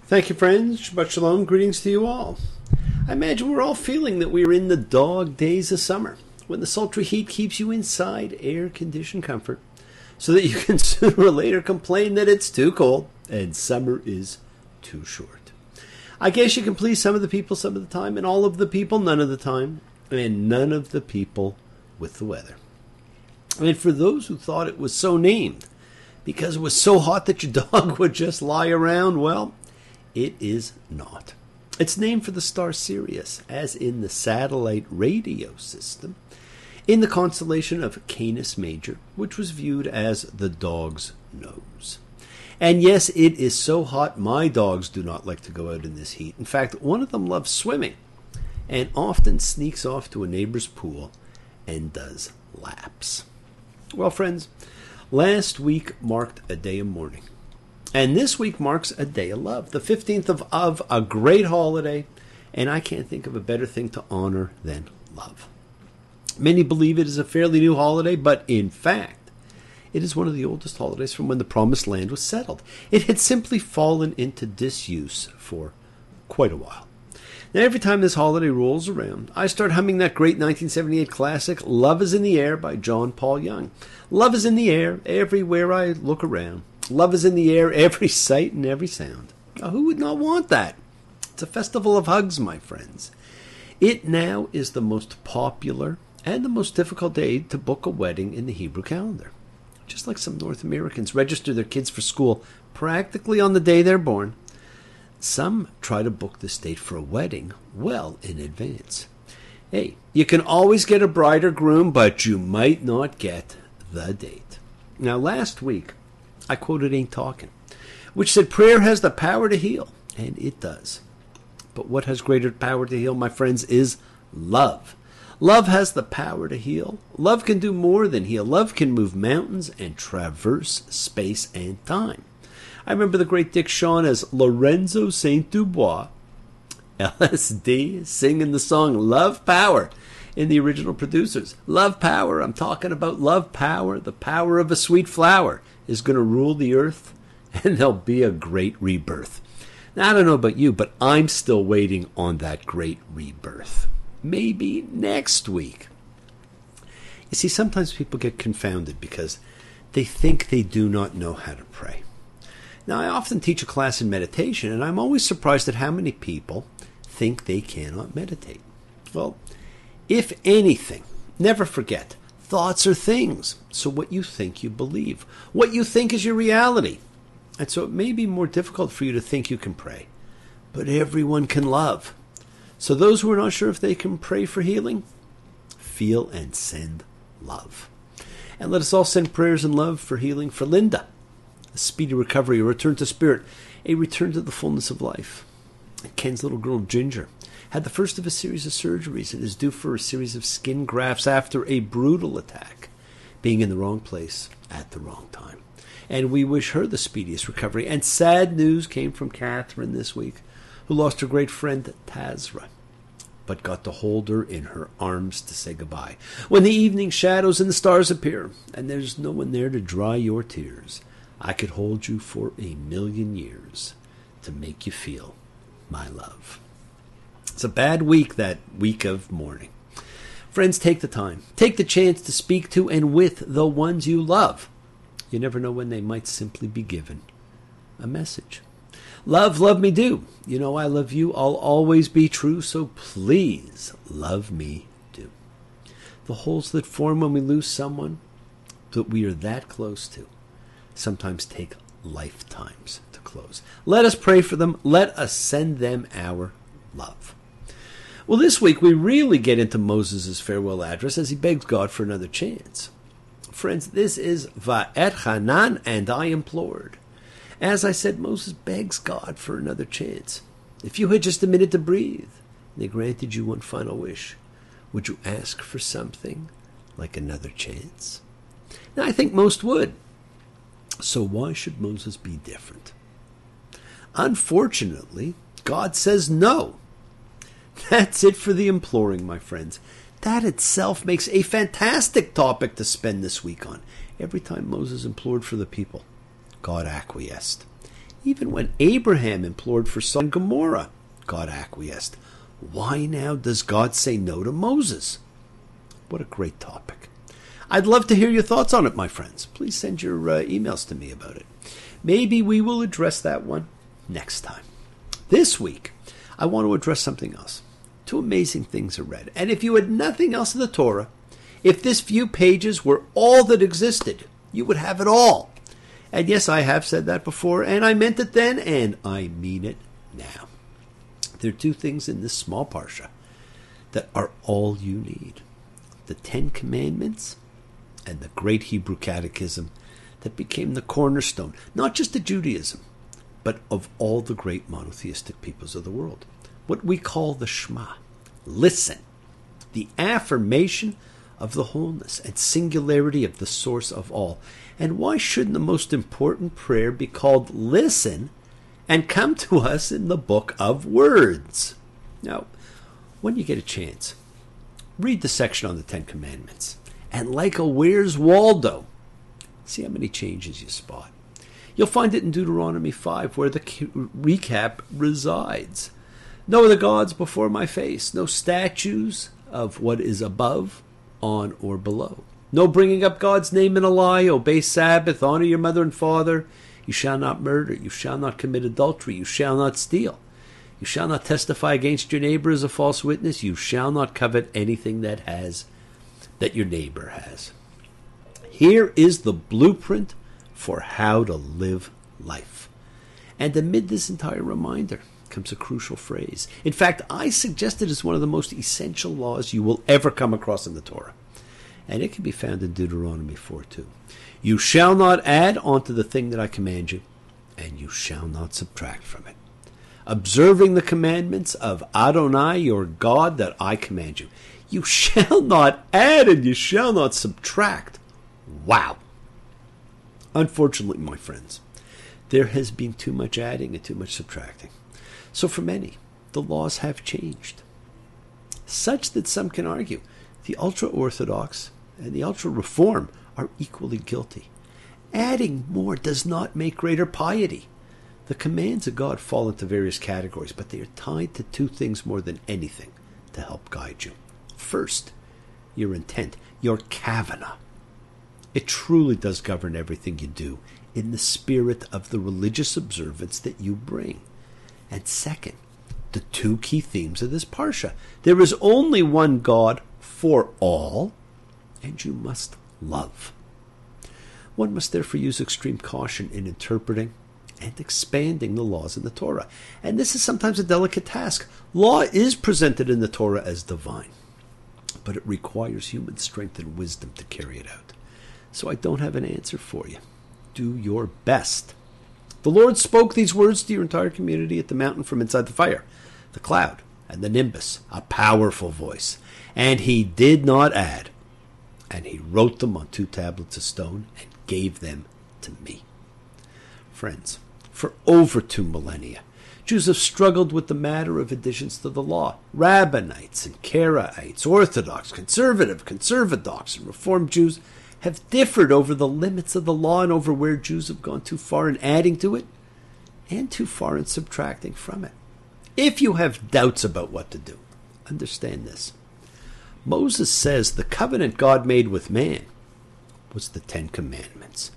Thank you, friends. Shabbat Shalom. Greetings to you all. I imagine we're all feeling that we are in the dog days of summer, when the sultry heat keeps you inside air-conditioned comfort, so that you can sooner or later complain that it's too cold and summer is too short. I guess you can please some of the people some of the time, and all of the people none of the time, and none of the people with the weather. And for those who thought it was so named because it was so hot that your dog would just lie around, well, it is not. It's named for the star Sirius, as in the satellite radio system, in the constellation of Canis Major, which was viewed as the dog's nose. And yes, it is so hot, my dogs do not like to go out in this heat. In fact, one of them loves swimming and often sneaks off to a neighbor's pool and does laps. Well, friends, last week marked a day of mourning. And this week marks a day of love, the 15th of a great holiday, and I can't think of a better thing to honor than love. Many believe it is a fairly new holiday, but in fact, it is one of the oldest holidays from when the Promised Land was settled. It had simply fallen into disuse for quite a while. Now, every time this holiday rolls around, I start humming that great 1978 classic, Love is in the Air by John Paul Young. Love is in the air everywhere I look around. Love is in the air, every sight and every sound. Now, who would not want that? It's a festival of hugs, my friends. It now is the most popular and the most difficult day to book a wedding in the Hebrew calendar. Just like some North Americans register their kids for school practically on the day they're born, some try to book this date for a wedding well in advance. Hey, you can always get a bride or groom, but you might not get the date. Now, last week, I quoted Ain't Talkin', which said prayer has the power to heal, and it does. But what has greater power to heal, my friends, is love. Love has the power to heal. Love can do more than heal. Love can move mountains and traverse space and time. I remember the great Dick Shawn as Lorenzo Saint Dubois, LSD, singing the song Love Power in the original producers. Love Power, I'm talking about love power. The power of a sweet flower is going to rule the earth, and there'll be a great rebirth. Now, I don't know about you, but I'm still waiting on that great rebirth. Maybe next week. You see, sometimes people get confounded because they think they do not know how to pray. Now, I often teach a class in meditation, and I'm always surprised at how many people think they cannot meditate. Well, if anything, never forget, thoughts are things. So what you think, you believe. What you think is your reality. And so it may be more difficult for you to think you can pray, but everyone can love. So those who are not sure if they can pray for healing, feel and send love. And let us all send prayers and love for healing for Linda, a speedy recovery, a return to spirit, a return to the fullness of life. Ken's little girl Ginger had the first of a series of surgeries and is due for a series of skin grafts after a brutal attack, being in the wrong place at the wrong time. And we wish her the speediest recovery. And sad news came from Catherine this week, who lost her great friend Tazra, but got to hold her in her arms to say goodbye. When the evening shadows and the stars appear, and there's no one there to dry your tears, I could hold you for 1,000,000 years to make you feel my love. It's a bad week, that week of mourning. Friends, take the time. Take the chance to speak to and with the ones you love. You never know when they might simply be given a message. Love, love me do. You know I love you. I'll always be true, so please love me do. The holes that form when we lose someone that we are that close to sometimes take lifetimes to close. Let us pray for them. Let us send them our love. Well, this week we really get into Moses' farewell address as he begs God for another chance. Friends, this is Va'et Hanan, and I implored. As I said, Moses begs God for another chance. If you had just a minute to breathe, and they granted you one final wish, would you ask for something like another chance? Now, I think most would. So why should Moses be different? Unfortunately, God says no. That's it for the imploring, my friends. That itself makes a fantastic topic to spend this week on. Every time Moses implored for the people, God acquiesced. Even when Abraham implored for Sodom and Gomorrah, God acquiesced. Why now does God say no to Moses? What a great topic. I'd love to hear your thoughts on it, my friends. Please send your emails to me about it. Maybe we will address that one next time. This week, I want to address something else. Two amazing things are read. And if you had nothing else in the Torah, if this few pages were all that existed, you would have it all. And yes, I have said that before, and I meant it then, and I mean it now. There are two things in this small parsha that are all you need. The 10 Commandments and the great Hebrew Catechism that became the cornerstone, not just of Judaism, but of all the great monotheistic peoples of the world. What we call the Shema. Listen. The affirmation of the wholeness and singularity of the source of all. And why shouldn't the most important prayer be called Listen and come to us in the book of words? Now, when you get a chance, read the section on the 10 Commandments. And like a Where's Waldo, see how many changes you spot. You'll find it in Deuteronomy 5, where the recap resides. No other gods before my face. No statues of what is above, on, or below. No bringing up God's name in a lie. Obey Sabbath. Honor your mother and father. You shall not murder. You shall not commit adultery. You shall not steal. You shall not testify against your neighbor as a false witness. You shall not covet anything that your neighbor has. Here is the blueprint for how to live life. And amid this entire reminder comes a crucial phrase. In fact, I suggest it as one of the most essential laws you will ever come across in the Torah. And it can be found in Deuteronomy 4:2. You shall not add onto the thing that I command you, and you shall not subtract from it. Observing the commandments of Adonai, your God, that I command you. You shall not add and you shall not subtract. Wow. Unfortunately, my friends, there has been too much adding and too much subtracting. So for many, the laws have changed, such that some can argue the ultra-Orthodox and the ultra-Reform are equally guilty. Adding more does not make greater piety. The commands of God fall into various categories, but they are tied to two things more than anything to help guide you. First, your intent, your kavanah. It truly does govern everything you do in the spirit of the religious observance that you bring. And second, the two key themes of this parsha. There is only one God for all, and you must love. One must therefore use extreme caution in interpreting and expanding the laws in the Torah. And this is sometimes a delicate task. Law is presented in the Torah as divine, but it requires human strength and wisdom to carry it out. So I don't have an answer for you. Do your best. The Lord spoke these words to your entire community at the mountain from inside the fire, the cloud, and the nimbus, a powerful voice. And he did not add. And he wrote them on 2 tablets of stone and gave them to me. Friends, for over 2 millennia, Jews have struggled with the matter of additions to the law. Rabbinites and Karaites, Orthodox, conservative, conservadox, and Reformed Jews have differed over the limits of the law and over where Jews have gone too far in adding to it and too far in subtracting from it. If you have doubts about what to do, understand this. Moses says the covenant God made with man was the 10 Commandments.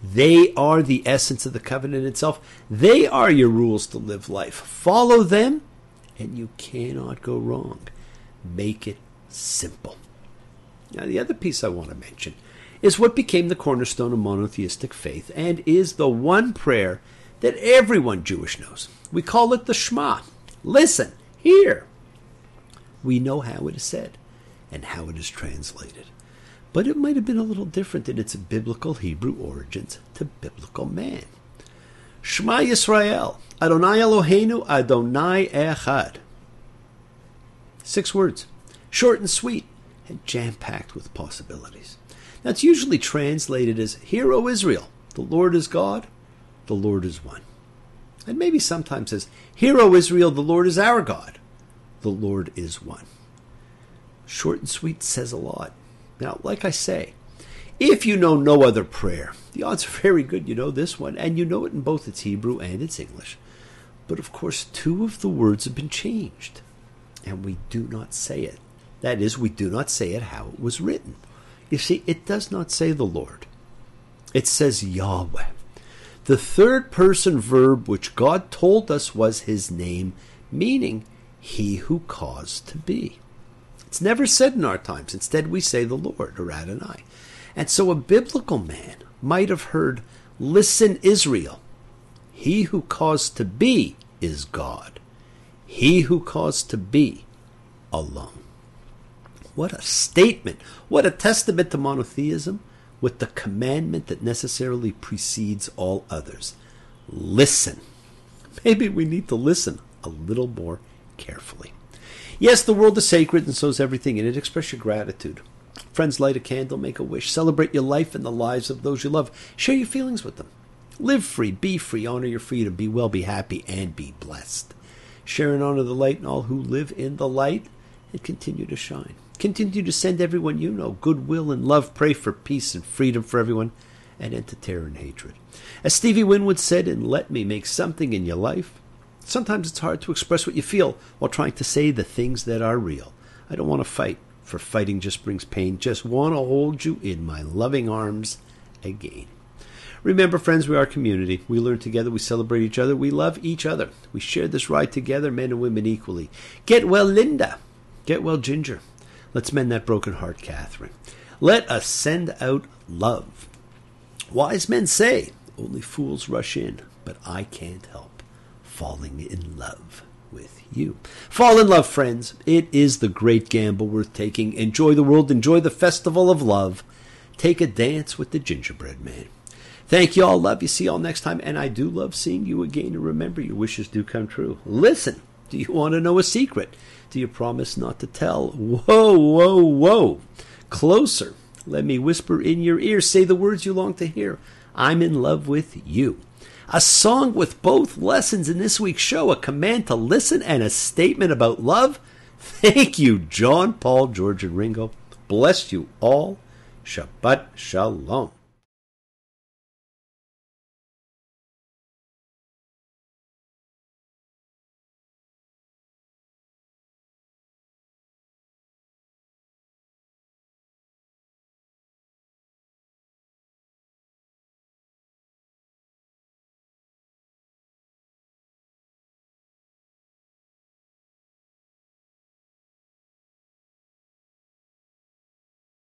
They are the essence of the covenant itself. They are your rules to live life. Follow them, and you cannot go wrong. Make it simple. Now, the other piece I want to mention is what became the cornerstone of monotheistic faith and is the one prayer that everyone Jewish knows. We call it the Shema. Listen, hear. We know how it is said and how it is translated. But it might have been a little different in its biblical Hebrew origins to biblical man. Shema Yisrael, Adonai Eloheinu, Adonai Echad. 6 words, short and sweet, and jam-packed with possibilities. Now, it's usually translated as, Hear, O Israel, the Lord is God, the Lord is one. And maybe sometimes as, Hear, O Israel, the Lord is our God, the Lord is one. Short and sweet says a lot. Now, like I say, If you know no other prayer, the odds are very good you know this one, and you know it in both its Hebrew and its English. But of course, two of the words have been changed, and we do not say it. That is, we do not say it how it was written. You see, it does not say the Lord. It says Yahweh. The third person verb which God told us was his name, meaning he who caused to be. It's never said in our times. Instead, we say the Lord, or Adonai. And so a biblical man might have heard, listen, Israel, he who caused to be is God. He who caused to be alone. What a statement. What a testament to monotheism with the commandment that necessarily precedes all others. Listen. Maybe we need to listen a little more carefully. Yes, the world is sacred, and so is everything in it. Express your gratitude. Friends, light a candle, make a wish. Celebrate your life and the lives of those you love. Share your feelings with them. Live free, be free, honor your freedom, be well, be happy, and be blessed. Share and honor the light and all who live in the light, and continue to shine. Continue to send everyone you know goodwill and love. Pray for peace and freedom for everyone, and end to terror and hatred. As Stevie Winwood said in Let Me Make Something in Your Life, sometimes it's hard to express what you feel while trying to say the things that are real. I don't want to fight, for fighting just brings pain. Just want to hold you in my loving arms again. Remember, friends, we are a community. We learn together. We celebrate each other. We love each other. We share this ride together, men and women equally. Get well, Linda. Get well, Ginger. Let's mend that broken heart, Catherine. Let us send out love. Wise men say, only fools rush in, but I can't help falling in love with you. Fall in love, friends. It is the great gamble worth taking. Enjoy the world. Enjoy the festival of love. Take a dance with the gingerbread man. Thank you all. Love you. See you all next time. And I do love seeing you again. And remember, your wishes do come true. Listen. Do you want to know a secret? Do you promise not to tell? Whoa, whoa, whoa. Closer. Let me whisper in your ear. Say the words you long to hear. I'm in love with you. A song with both lessons in this week's show. A command to listen and a statement about love. Thank you, John, Paul, George, and Ringo. Bless you all. Shabbat Shalom.